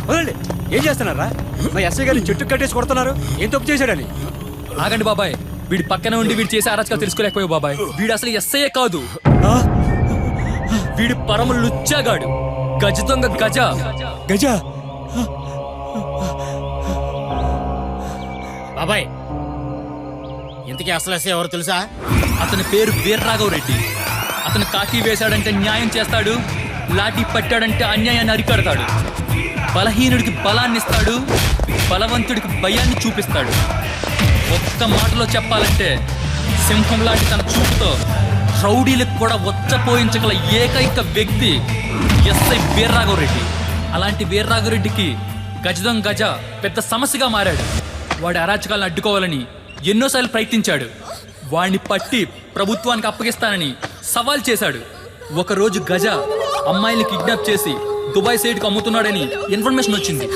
వదలండి. ఏం చేస్తున్నారా? మా ఎస్ఐ గారిని చెట్టు కట్టేసి కొడుతున్నారు. ఏం తప్పు చేశాడని? ఆగండి బాబాయ్, వీడి పక్కన ఉండి వీడు చేసే అరాచకాలు తెలుసుకోలేకపోయావు బాబాయ్. వీడు అసలు ఎస్ఐయే కాదు, వీడు పరమ లుచ్చాగాడు. గజ దొంగ గజ. గజ బాబాయ్, ఇంతకీ అసలు ఎస్ఐ ఎవరు తెలుసా? అతని పేరు వీర్రాఘవరెడ్డి. అతను కాకి వేశాడంటే న్యాయం చేస్తాడు, లాఠీ పట్టాడంటే అన్యాయాన్ని అరికడతాడు. బలహీనుడికి బలాన్ని ఇస్తాడు, బలవంతుడికి భయాన్ని చూపిస్తాడు. ఒక్క మాటలో చెప్పాలంటే సింహం లాంటి తన చూపుతో రౌడీలకు కూడా వచ్చపోయించగల ఏకైక వ్యక్తి ఎస్ఐ వీర్రాఘవరెడ్డి. అలాంటి వీర్రాఘవరెడ్డికి గజదొంగ గజ పెద్ద సమస్యగా మారాడు. వాడి అరాచకాలను అడ్డుకోవాలని ఎన్నోసార్లు ప్రయత్నించాడు. వాడిని పట్టి ప్రభుత్వానికి అప్పగిస్తానని సవాల్ చేశాడు. ఒకరోజు గజ అమ్మాయిని కిడ్నాప్ చేసి దుబాయ్ సైడ్కి అమ్ముతున్నాడని ఇన్ఫర్మేషన్ వచ్చింది.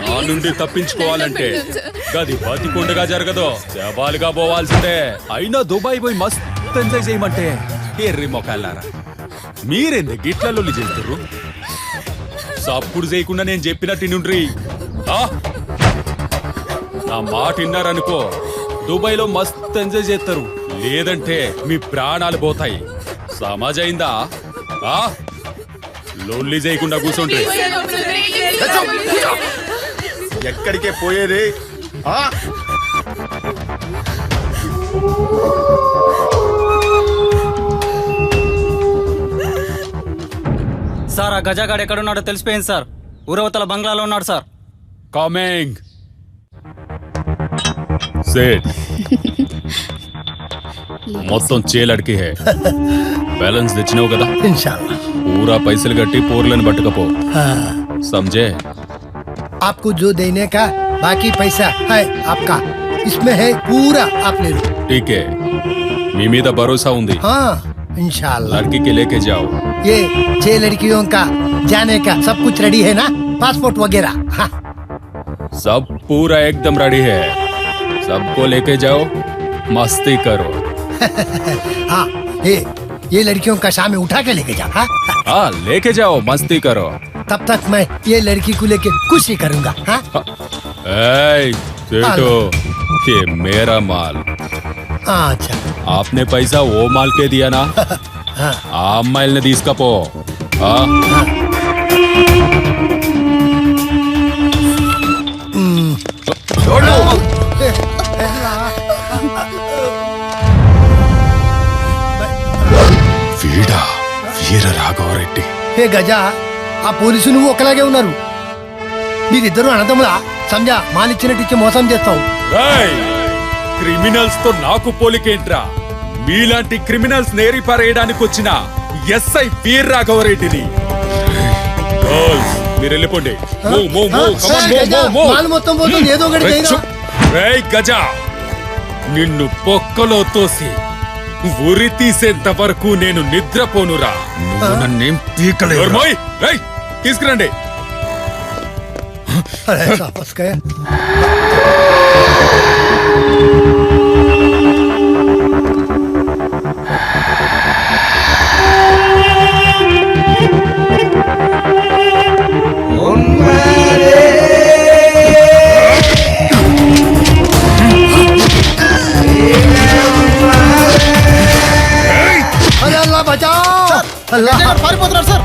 నా నుండి తప్పించుకోవాలంటే గది బతికుండగా జరగదు, శవాలుగా పోవాల్సిందే. అయినా దుబాయ్ పోయి మస్త్ ఎంజాయ్ చేయమంటే ఎర్రి మొక్కలారా మీరెందుకు గిట్లలో చేస్తారు? సప్పుడు చేయకుండా నేను చెప్పినట్టు నుండ్రి. నా మాట విన్నారనుకో, దుబాయ్ లో మస్త్ ఎంజాయ్ చేస్తారు, లేదంటే మీ ప్రాణాలు పోతాయి. సమాజైందా? లోన్లీ చేయకుండా కూర్చోండి. ఎక్కడికే పోయేది? సార్, ఆ గజాగాడు ఎక్కడున్నాడో తెలిసిపోయింది సార్. ఊరవతల బంగ్లాలో ఉన్నాడు సార్. కమింగ్. सेठ మొత్తం చేలడికి హే. బ్యాలెన్స్ తెచ్చినావు కదా? इंशाल्लाह पूरा पैसे कट्टी पोरलन बटకపో. समझे? आपको जो देने का बाकी पैसा है आपका, इसमें है पूरा आप ले लो. ठीक है, మీ మీద భరోసా ఉంది. हाँ इंशाल्लाह. लड़की के लेके जाओ. ये 6 लड़कियों का जाने का सब कुछ रेडी है ना? पासपोर्ट वगैरह? हाँ. सब पूरा एकदम रेडी है. सबको लेके जाओ, मस्ती करो. हाँ ये लड़कियों का शाम में उठा के लेके जाओ. हाँ लेके जाओ, मस्ती करो. तब तक मैं ये लड़की को लेके कुछ ही करूँगा. हाँ सेठो, ये मेरा माल. अच्छा, आपने पैसा वो माल के दिया ना? అమ్మాయిల్ ని తీసుకపో. వీడా వీర రాఘవరెడ్డి. హే గజా, ఆ పోలీసులు నువ్వు ఒకలాగే ఉన్నారు. మీరిద్దరు అన్నదమ్ములా? సంజా మాలిచ్చినట్టు ఇచ్చి మోసం చేస్తావు. క్రిమినల్స్ తో నాకు పోలికేంట్రా? మీలాంటి క్రిమినల్స్ నేరి పారేయడానికి వచ్చిన ఎస్ఐ వీర రాఘవరెడ్డిని. మీరు వెళ్ళిపోండి. మొత్తం పోతుంది, ఏదో ఒకటి గజా, నిన్ను పొక్కలో తోసి ఉరి తీసేంత వరకు నేను నిద్రపోనురా. నన్నేం పీకలేవు. తీసుకురండి. పారిపోతున్నాడు సార్.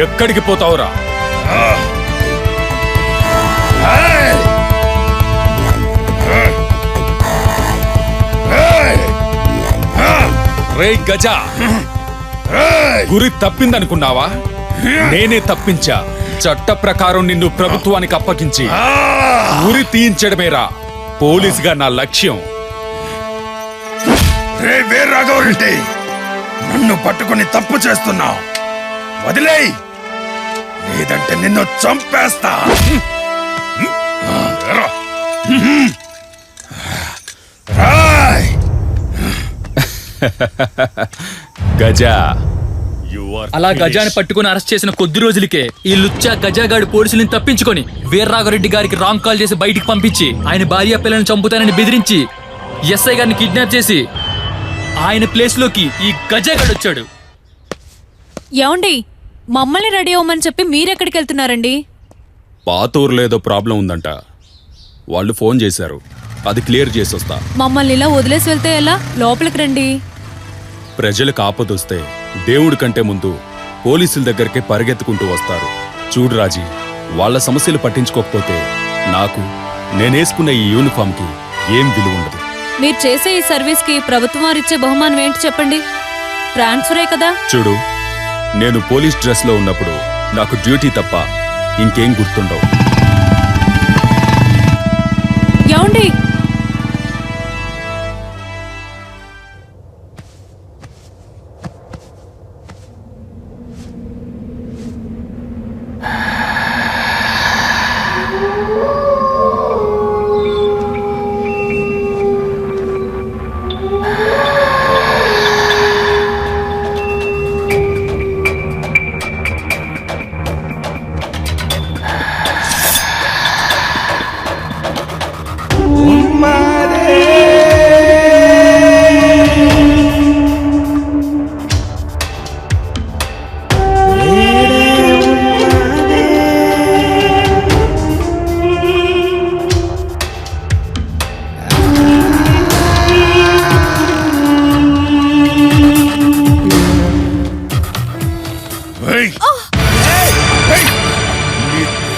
ఎక్కడికి పోతావురా? రే గజా, గురి తప్పిందనుకున్నావా? నేనే తప్పించా. చట్ట ప్రకారం నిన్ను ప్రభుత్వానికి అప్పగించి గురి తీయించడమేరా పోలీసుగా నా లక్ష్యం. రే వీర్రాఘవరెడ్డి, నన్ను పట్టుకుని తప్పు చేస్తున్నావు, వదిలేయ్, లేదంటే నిన్ను చంపేస్తా. గజా, అలా గజాని పట్టుకుని అరెస్ట్ చేసిన కొద్ది రోజులకే ఈ లుచ్చా గజాగాడు పోలీసులను తప్పించుకొని వీర్రాఘవరెడ్డి గారికి రాంగ్ కాల్ చేసి బయటికి పంపించి ఆయన భార్య పిల్లల్ని చంపుతానని బెదిరించి ఎస్ఐ గారిని కిడ్నాప్ చేసి ఆయన ప్లేస్ లోకి ఈ గజాగాడు వచ్చాడు. ఏమండి, మమ్మల్ని రెడీ అవ్వమని చెప్పి మీరెక్కడికి వెళ్తున్నారండి? పాతూరులో ఏదో ప్రాబ్లం ఉందంట, వాళ్ళు ఫోన్ చేశారు, అది క్లియర్ చేసి వస్తా. మమ్మల్ని ఇలా వదిలేసి వెళ్తే ఎలా? లోపలికి రండి. ప్రజలకు ఆపదొస్తే దేవుడి కంటే ముందు పోలీసుల దగ్గరికే పరిగెత్తుకుంటూ వస్తారు. చూడు రాజీ, వాళ్ళ సమస్యలు పట్టించుకోకపోతే నాకు నేనేసుకున్న ఈ యూనిఫామ్కి ఏం విలువ ఉండదు. మీరు చేసే ఈ సర్వీస్ కి ప్రభుత్వం వారిచ్చే బహుమానం ఏంటి చెప్పండి? ట్రాన్స్ఫరే కదా. చూడు, నేను పోలీస్ డ్రెస్ లో ఉన్నప్పుడు నాకు డ్యూటీ తప్ప ఇంకేం గుర్తుండవు. ఏమండి,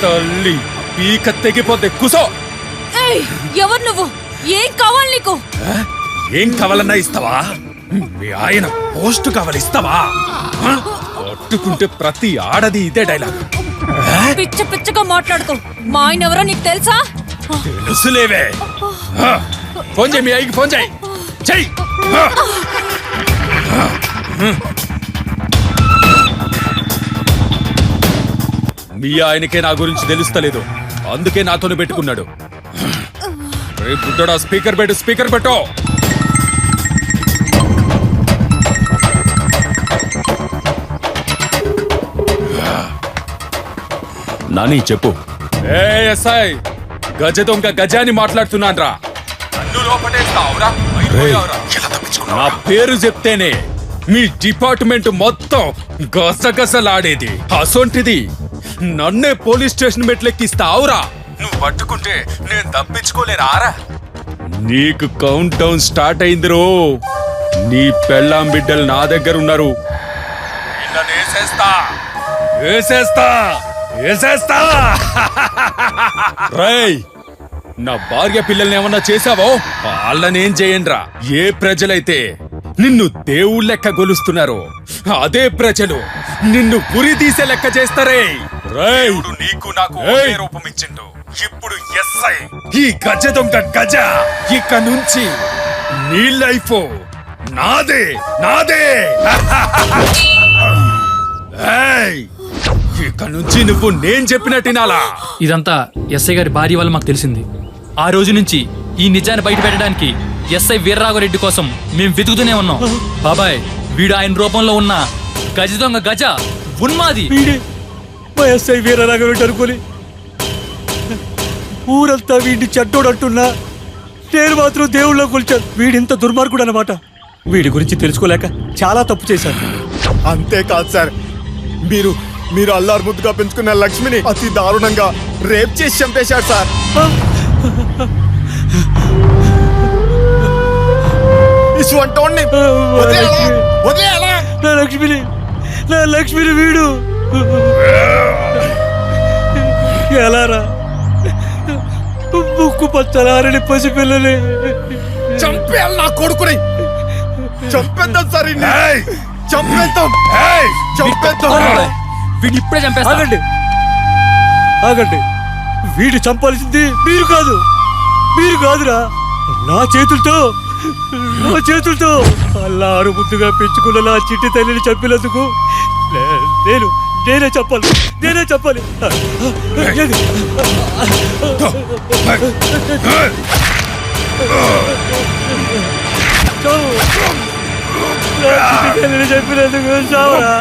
తల్లి పీక తెగిపోతే కుసో. ఏయ్, ఎవరు నువ్వు? ఏం కావాలి నీకు? ఏం కావాలన్నా ఇస్తావా? మీ ఆయన పోస్ట్ కావాలిస్తావా? పట్టుకుంటే ప్రతి ఆడది ఇదే డైలాగ్. పిచ్చ పిచ్చగా మాట్లాడుకో. మా ఆయన ఎవరో నీకు తెలుసా? తెలుసులేవే. ఫోన్ చేయి, మీ అయ్యకి ఫోన్ చేయి. చెయ్యి. మీ ఆయనకే నా గురించి తెలుస్తలేదు, అందుకే నాతోనే పెట్టుకున్నాడు. రే బుడ్డోడా, స్పీకర్ పెట్టు, స్పీకర్ పెట్టు. నాని చెప్పు. ఏ ఎస్ఐ, గజ దొంగ గజాని మాట్లాడుతున్నాన్రా. నా పేరు చెప్తేనే మీ డిపార్ట్మెంట్ మొత్తం గసగసలాడేది. అసొంటిది నన్నే పోలీస్ స్టేషన్ మెట్లెక్కిస్తావురా? నువ్వు పట్టుకుంటే నేను తప్పించుకోలేరారా? నీకు కౌంట్ డౌన్ స్టార్ట్ అయిందిరో. నీ పెళ్ళాం బిడ్డలు నా దగ్గర ఉన్నారు. రేయ్, నా భార్య పిల్లల్ని ఏమన్నా చేశావో వాళ్ళనేం చేయండిరా. ఏ ప్రజలైతే నిన్ను దేవుళ్ళ లెక్క గొలుస్తున్నారో అదే ప్రజలు నిన్ను గురి తీసే లెక్క చేస్తారే. రేయ్, నీకు నాకు రూపం ఇచ్చిండు. ఇప్పుడు ఎస్ఐ ఈ గజ దొంగ గజ. ఇక నుంచి నీ లైఫ్ నాదే, నాదే. ఏయ్, ఇక నుంచి నువ్వు నేను చెప్పినట్టినాలా? ఇదంతా ఎస్ఐ గారి భార్య వల్ల మాకు తెలిసింది. ఆ రోజు నుంచి ఈ నిజాన్ని బయట పెట్టడానికి ఎస్ఐ వీర్రాఘవరెడ్డి కోసం మేము వెతుకుతూనే ఉన్నాం. బాబాయ్, వీడు ఆయన రూపంలో ఉన్న గజ దొంగ గజ ఉన్మాది. వీడే మా ఎస్ఐ వీరరాఘవరెడ్డి అనుకుని ఊరంతా వీడిని చెడ్డోడు అంటున్నా నేను మాత్రం దేవుళ్ళ కొలిచాను. వీడింత దుర్మార్గుడు అన్నమాట. వీడి గురించి తెలుసుకోలేక చాలా తప్పు చేశాను. అంతేకాదు సార్, మీరు అల్లారు ముద్దుగా పెంచుకున్న లక్ష్మిని అతి దారుణంగా రేప్ చేసి చంపేశాడు సార్. ఇసువంటోణ్ణి వదిలేయాలా? నా లక్ష్మిని వీడు ఎలారా? ముక్కు పచ్చలారని పసిపిల్లని చంపేయాలి నా కొడుకుని. చంపేద్దాం సార్, చంపేద్దాం. వీడిని ఇప్పుడే చంపేస్తా. ఆగండి. వీడు చంపాల్సింది మీరు కాదురా. నా చేతులతో అల్లారు ముద్దుగా పెంచుకున్న నా చిట్టి తల్లిని చంపినందుకు నేనే చెప్పాలి. చెప్పినందుకు చావురా.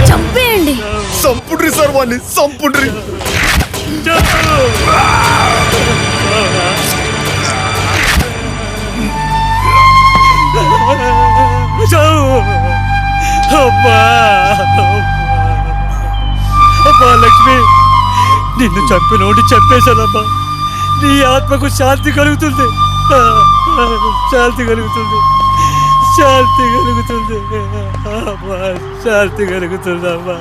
చంపేయండి. సంపుడ్రి సార్, వాడిని సంపుడ్రి. అబ్బా లక్ష్మి, నిన్ను చంపినోడి చంపేశానమ్మా. నీ ఆత్మకు శాంతి కలుగుతుంది. శాంతి కలుగుతుందమ్మా. శాంతి కలుగుతుందమ్మా.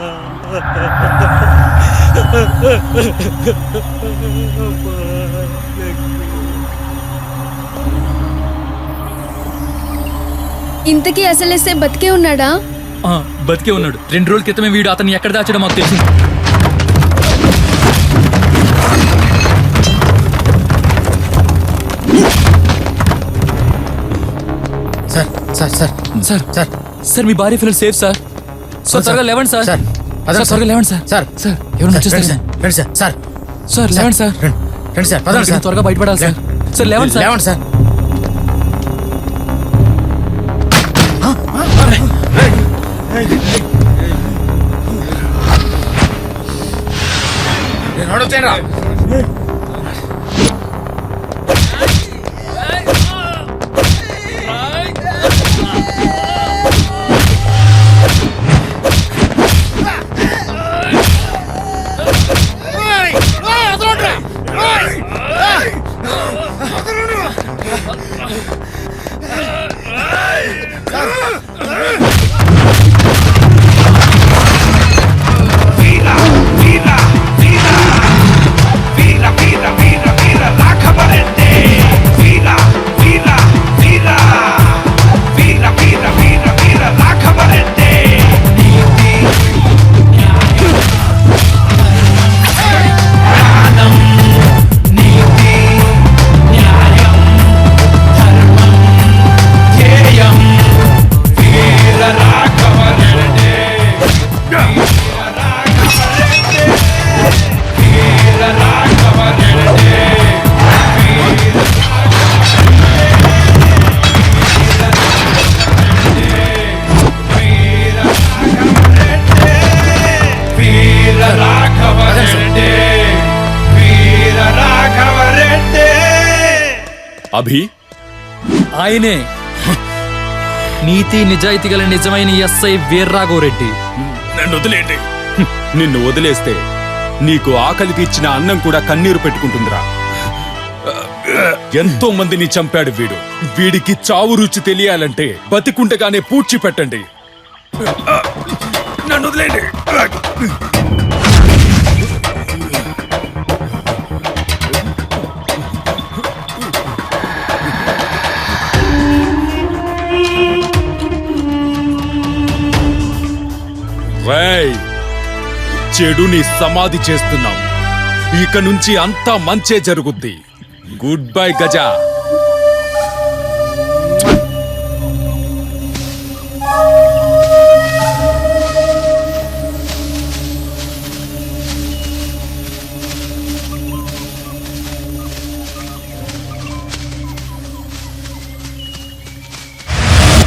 ఇంతకీ అసలు ఎస్ఐ బతికే ఉన్నాడా? బతికే ఉన్నాడు. 2 రోజుల క్రితమే వీడు అతన్ని ఎక్కడ దాచాడో మాకు తెలిసింది. సార్ మీ భార్య పిల్లలు సేఫ్ సార్. త్వరగా లేవండి సార్. త్వరగా లేవండి సార్. ఎవరు వచ్చేస్తారు సార్. లేవండి సార్. త్వరగా బయటపడాలి సార్. లేవండి సార్. అభి ఆయనే నీతి నిజాయితీ గల నిజమైన ఎస్ఐ వీర్రాఘవరెడ్డి. నన్ను వదిలేండి. నిన్ను వదిలేస్తే నీకు ఆకలి తీర్చిన అన్నం కూడా కన్నీరు పెట్టుకుంటుందిరా. ఎంతో మందిని చంపాడు వీడు. వీడికి చావు రుచి తెలియాలంటే బతికుండగానే పూడ్చి పెట్టండి. నన్ను వదిలేండి. రేయ్, చెడుని సమాధి చేస్తున్నాం. ఇక నుంచి అంతా మంచే జరుగుద్ది. Good bye Gaza.